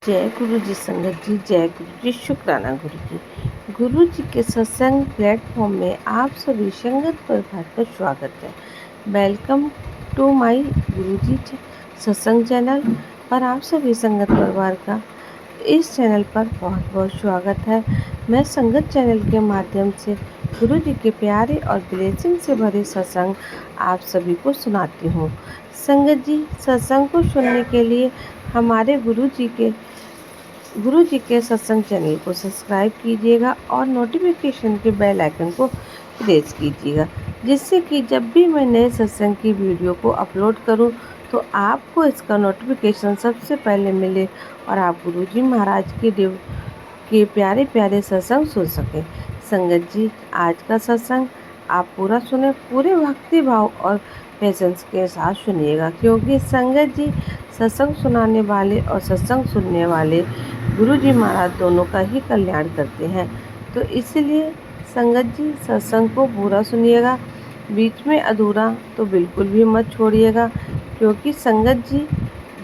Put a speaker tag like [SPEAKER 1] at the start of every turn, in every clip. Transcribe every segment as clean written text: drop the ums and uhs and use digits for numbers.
[SPEAKER 1] जय गुरु जी संगत जी, जय गुरु जी, शुक्राना गुरु जी। गुरु जी के सत्संग प्लेटफॉर्म में आप सभी संगत परिवार का स्वागत है। वेलकम टू माय गुरु जी सत्संग चैनल पर आप सभी संगत परिवार का इस चैनल पर बहुत बहुत स्वागत है। मैं संगत चैनल के माध्यम से गुरु जी के प्यारे और ब्लेसिंग से भरे सत्संग आप सभी को सुनाती हूँ। संगत जी, सत्संग को सुनने के लिए हमारे गुरु जी के सत्संग चैनल को सब्सक्राइब कीजिएगा और नोटिफिकेशन के बेल आइकन को प्रेस कीजिएगा, जिससे कि जब भी मैं नए सत्संग की वीडियो को अपलोड करूं तो आपको इसका नोटिफिकेशन सबसे पहले मिले और आप गुरु जी महाराज के प्यारे प्यारे सत्संग सुन सकें। संगत जी, आज का सत्संग आप पूरा सुने, पूरे भक्ति भाव और पेशेंस के साथ सुनिएगा, क्योंकि संगत जी सत्संग सुनाने वाले और सत्संग सुनने वाले गुरु जी महाराज दोनों का ही कल्याण करते हैं। तो इसलिए संगत जी सत्संग को पूरा सुनिएगा, बीच में अधूरा तो बिल्कुल भी मत छोड़िएगा, क्योंकि संगत जी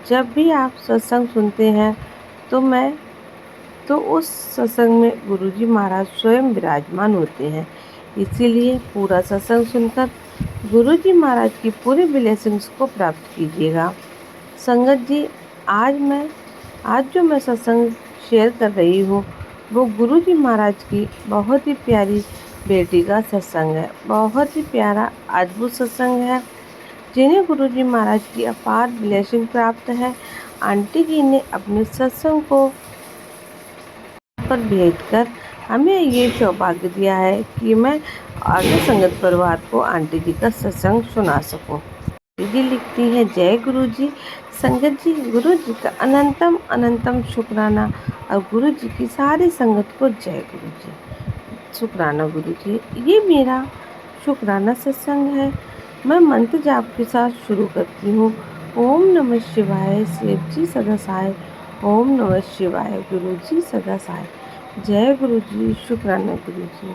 [SPEAKER 1] जब भी आप सत्संग सुनते हैं तो उस सत्संग में गुरु जी महाराज स्वयं विराजमान होते हैं। इसीलिए पूरा सत्संग सुनकर गुरु जी महाराज की पूरी ब्लेसिंग्स को प्राप्त कीजिएगा। संगत जी, आज जो मैं सत्संग शेयर कर रही हूँ वो गुरु जी महाराज की बहुत ही प्यारी बेटी का सत्संग है। बहुत ही प्यारा अद्भुत सत्संग है, जिन्हें गुरु जी महाराज की अपार ब्लेसिंग प्राप्त है। आंटी जी ने अपने सत्संग को पर भेजकर हमें ये सौभाग्य दिया है कि मैं आगे संगत परिवार को आंटी जी का सत्संग सुना सकूं। जी लिखती है, जय गुरु जी संगत जी, गुरु जी का अनंतम अनंतम शुक्राना और गुरु जी की सारी संगत को जय गुरु जी। शुक्राना गुरु जी। ये मेरा शुक्राना सत्संग है। मैं मंत्र जाप के साथ शुरू करती हूँ। ओम नमः शिवाय, शिव जी सदा सहाय। ओम नमः शिवाय, गुरु जी सदा सहाय। जय गुरु जी, शुक्राना गुरु जी।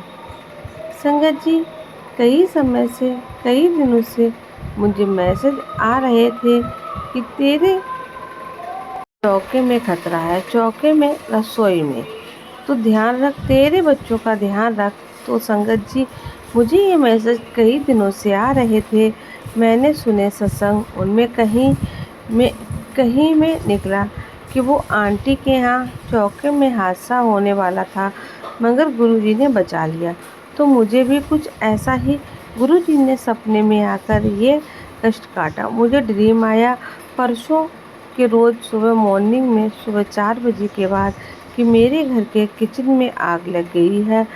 [SPEAKER 1] संगत जी, कई दिनों से मुझे मैसेज आ रहे थे कि तेरे चौके में खतरा है, चौके में, रसोई में, तो ध्यान रख, तेरे बच्चों का ध्यान रख। तो संगत जी, मुझे ये मैसेज कई दिनों से आ रहे थे। मैंने सुने सत्संग, उनमें कहीं में निकला कि वो आंटी के यहाँ चौके में हादसा होने वाला था, मगर गुरुजी ने बचा लिया। तो मुझे भी कुछ ऐसा ही गुरुजी ने सपने में आकर ये कष्ट काटा। मुझे ड्रीम आया परसों के रोज़ सुबह मॉर्निंग में, सुबह 4 बजे के बाद, कि मेरे घर के किचन में आग लग गई है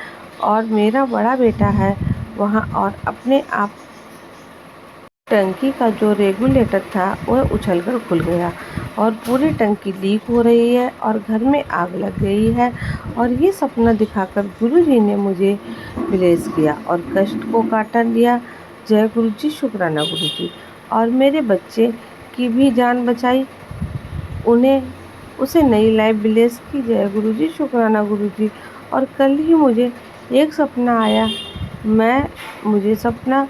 [SPEAKER 1] और मेरा बड़ा बेटा है वहाँ, और अपने आप टंकी का जो रेगुलेटर था वह उछलकर खुल गया और पूरी टंकी लीक हो रही है और घर में आग लग गई है। और ये सपना दिखाकर गुरुजी ने मुझे ब्लेस किया और कष्ट को काटा लिया। जय गुरु जी, शुक्राना गुरु जी। और मेरे बच्चे की भी जान बचाई, उसे नई लाइफ ब्लेस की। जय गुरु जी, शुक्राना गुरु जी। और कल ही मुझे एक सपना आया। मुझे सपना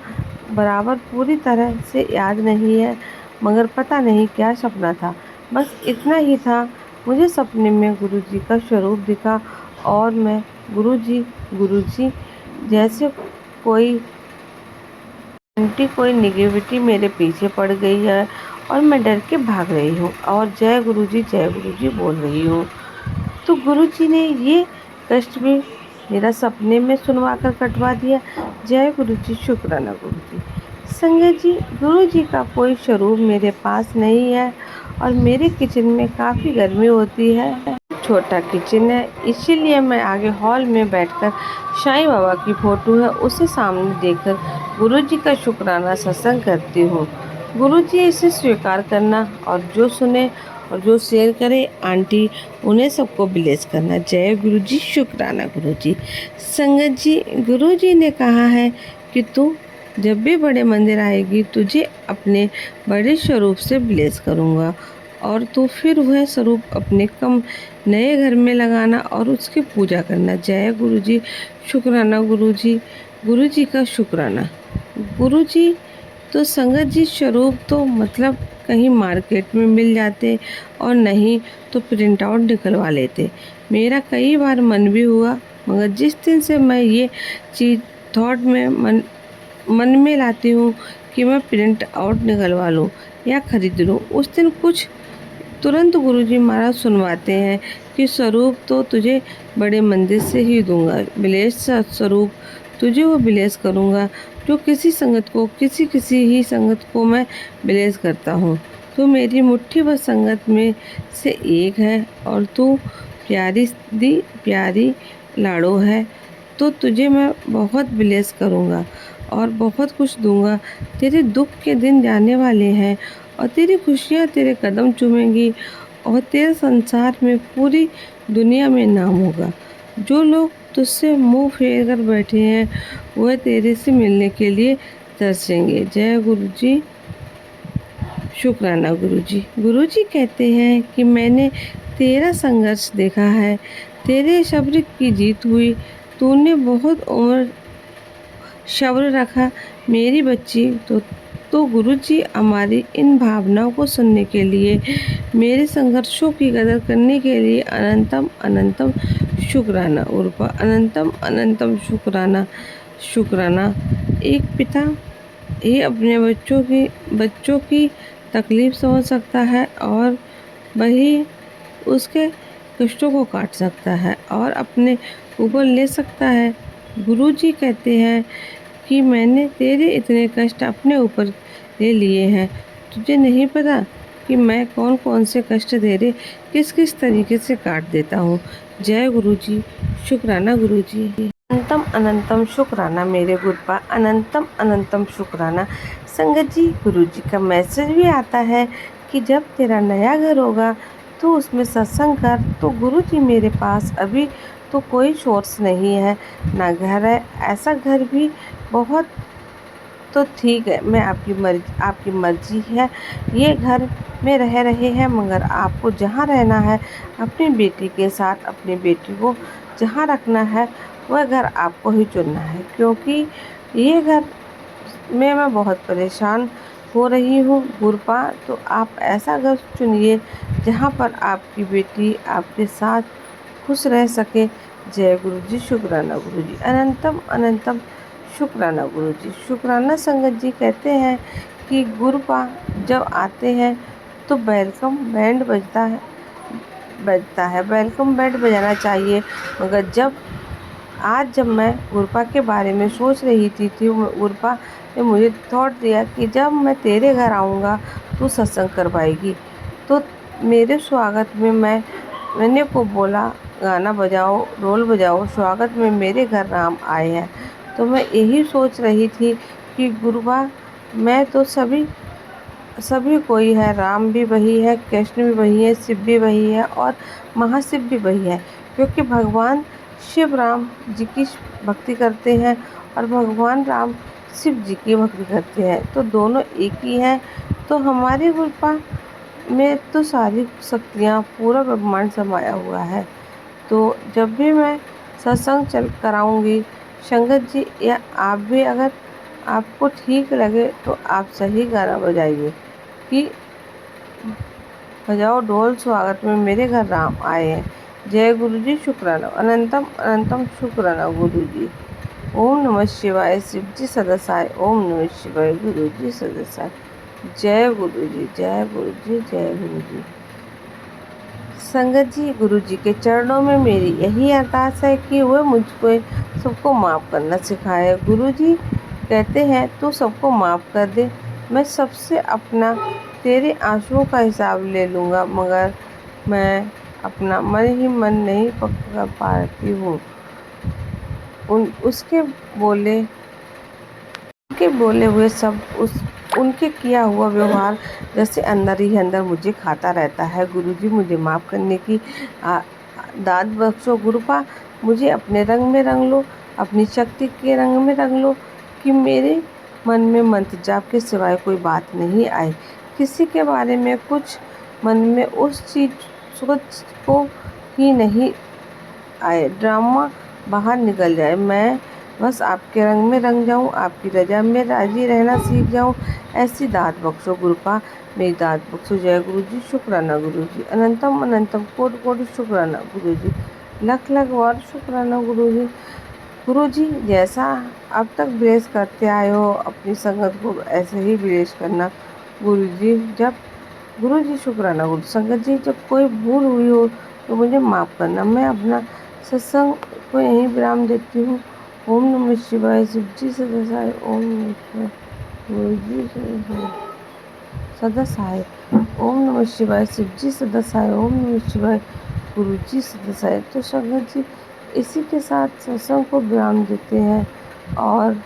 [SPEAKER 1] बराबर पूरी तरह से याद नहीं है, मगर पता नहीं क्या सपना था। बस इतना ही था, मुझे सपने में गुरुजी का स्वरूप दिखा और मैं गुरुजी जैसे कोई निगेटिविटी मेरे पीछे पड़ गई है और मैं डर के भाग रही हूँ और जय गुरुजी बोल रही हूँ। तो गुरुजी ने ये कष्ट भी मेरा सपने में सुनवा कर कटवा दिया। जय गुरुजी, शुक्राना गुरुजी। संगत जी, गुरुजी का कोई स्वरूप मेरे पास नहीं है और मेरे किचन में काफ़ी गर्मी होती है। छोटा किचन है, इसीलिए मैं आगे हॉल में बैठकर साईं बाबा की फ़ोटो है उसे सामने देखकर गुरुजी का शुक्राना सत्संग करती हूँ। गुरुजी इसे स्वीकार करना और जो सुने और जो शेयर करे आंटी, उन्हें सबको ब्लेस करना। जय गुरुजी, शुक्राना गुरुजी। संगत जी, गुरुजी ने कहा है कि तू जब भी बड़े मंदिर आएगी तुझे अपने बड़े स्वरूप से ब्लेस करूँगा और तो फिर वह स्वरूप अपने कम नए घर में लगाना और उसकी पूजा करना। जय गुरुजी, शुक्राना गुरुजी। गुरुजी का शुक्राना। गुरुजी तो संगत जी, स्वरूप तो मतलब कहीं मार्केट में मिल जाते और नहीं तो प्रिंट आउट निकलवा लेते। मेरा कई बार मन भी हुआ, मगर जिस दिन से मैं ये चीज़ थॉट में मन में लाती हूँ कि मैं प्रिंट आउट निकलवा लूँ या खरीद लूँ, उस दिन कुछ तुरंत गुरुजी महाराज सुनवाते हैं कि स्वरूप तो तुझे बड़े मंदिर से ही दूंगा, विलेज स्वरूप तुझे वो विलेज करूंगा जो किसी संगत को किसी ही संगत को मैं विलेज करता हूँ। तू मेरी मुट्ठी भर संगत में से एक है और तू प्यारी दी प्यारी लाड़ो है, तो तुझे मैं बहुत विलेज करूँगा और बहुत कुछ दूंगा। तेरे दुख के दिन जाने वाले हैं और तेरी खुशियाँ तेरे कदम चूमेंगी और तेरे संसार में पूरी दुनिया में नाम होगा। जो लोग तुझसे मुंह फेर कर बैठे हैं वह तेरे से मिलने के लिए तरसेंगे। जय गुरु जी। शुक्राना गुरुजी। गुरुजी कहते हैं कि मैंने तेरा संघर्ष देखा है, तेरे सब्र की जीत हुई, तूने बहुत उम्र सब्र रखा मेरी बच्ची। तो गुरुजी, हमारी इन भावनाओं को सुनने के लिए, मेरे संघर्षों की कदर करने के लिए अनंतम अनंतम शुक्राना उर्फा अनंतम अनंतम शुक्राना। शुक्राना। एक पिता ही अपने बच्चों की तकलीफ समझ सकता है और वही उसके कष्टों को काट सकता है और अपने ऊपर ले सकता है। गुरुजी कहते हैं कि मैंने तेरे इतने कष्ट अपने ऊपर ले लिए हैं। तुझे नहीं पता कि मैं कौन कौन से कष्ट तेरे किस किस तरीके से काट देता हूँ। जय गुरुजी। शुक्राना गुरुजी। अनंतम अनंतम शुक्राना मेरे गुरुपा, अनंतम अनंतम शुक्राना। संगत जी, गुरुजी का मैसेज भी आता है कि जब तेरा नया घर होगा तो उसमें सत्संग कर। तो गुरुजी, मेरे पास अभी तो कोई सोर्स नहीं है, ना घर है। ऐसा घर भी बहुत तो ठीक है, मैं आपकी मर्जी है। ये घर में रह रहे हैं, मगर आपको जहाँ रहना है अपनी बेटी के साथ, अपनी बेटी को जहाँ रखना है वह घर आपको ही चुनना है, क्योंकि ये घर में मैं बहुत परेशान हो रही हूँ गुरपा। तो आप ऐसा घर चुनिए जहाँ पर आपकी बेटी आपके साथ खुश रह सके। जय गुरु जी। शुक्राना गुरु जी। अनंतम अनंतम शुक्राना गुरु जी। शुक्राना। संगत जी कहते हैं कि गुरुपा जब आते हैं तो वेलकम बैंड बजता है। वेलकम बैंड बजाना चाहिए, मगर जब मैं गुरपा के बारे में सोच रही थी गुरपा ने मुझे थॉट दिया कि जब मैं तेरे घर आऊँगा तो सत्संग करवाएगी। तो मेरे स्वागत में मैंने को बोला, गाना बजाओ, ढोल बजाओ, स्वागत में मेरे घर राम आए हैं। तो मैं यही सोच रही थी कि गुरुबा, मैं तो सभी कोई है, राम भी वही है, कृष्ण भी वही है, शिव भी वही है और महाशिव भी वही है, क्योंकि भगवान शिव राम जी की भक्ति करते हैं और भगवान राम शिव जी की भक्ति करते हैं, तो दोनों एक ही हैं। तो हमारी कृपा में तो सारी शक्तियाँ, पूरा ब्रह्मांड समाया हुआ है। तो जब भी मैं सत्संग कराऊंगी संगत जी, या आप भी अगर आपको ठीक लगे तो आप सही गाना बजाइए कि बजाओ ढोल, स्वागत में मेरे घर राम आए हैं। जय गुरु जी। शुक्राना। अनंतम अनंतम शुक्राना गुरु जी। ओम नमः शिवाय। शिव जी सदसाय। ओम नमः शिवाय। गुरु जी सदसाय। जय गुरु जी। जय गुरु जी। जय गुरु जी। संगत जी, गुरु जी के चरणों में मेरी यही अरदास है कि वह मुझको सबको माफ़ करना सिखाए। गुरु जी कहते हैं तू सबको माफ़ कर दे, मैं सबसे अपना तेरे आंसुओं का हिसाब ले लूँगा, मगर मैं अपना मन ही मन नहीं पकड़ पाती हूँ। उसके बोले हुए सब उनके किया हुआ व्यवहार जैसे अंदर ही अंदर मुझे खाता रहता है। गुरुजी, मुझे माफ़ करने की दाद बख्शो। गुरुपा, मुझे अपने रंग में रंग लो, अपनी शक्ति के रंग में रंग लो, कि मेरे मन में मंत्र जाप के सिवाय कोई बात नहीं आए, किसी के बारे में कुछ मन में उस चीज़ सोच को ही नहीं आए, ड्रामा बाहर निकल जाए। मैं बस आपके रंग में रंग जाऊं, आपकी रजा में राजी रहना सीख जाऊं, ऐसी दात बख्शो गुरुपा, मेरी दात बख्शो। जय गुरु जी, शुक्राना गुरु जी, अनंतम अनंतम कोटि कोटि शुक्राना गुरु जी, लख लख बार शुक्राना गुरु जी। गुरु जी, जैसा अब तक ब्लेस करते आए हो अपनी संगत को, ऐसे ही ब्लेस करना गुरु जी। जब गुरु जी शुक्राना गुरु संगत जी, जब कोई भूल हुई हो तो मुझे माफ़ करना। मैं अपना सत्संग को यहीं विराम देती हूँ। ओम नमः शिवाय। शिव जी सदा सहाय। ओम नमः शिवाय। गुरु जी सदा सहाय। ओम नमः शिवाय। शिव जी सदा सहाय। ओम नमः शिवाय। गुरु जी सदा सहाय। तो संगत जी, इसी के साथ सत्संग को विराम देते हैं और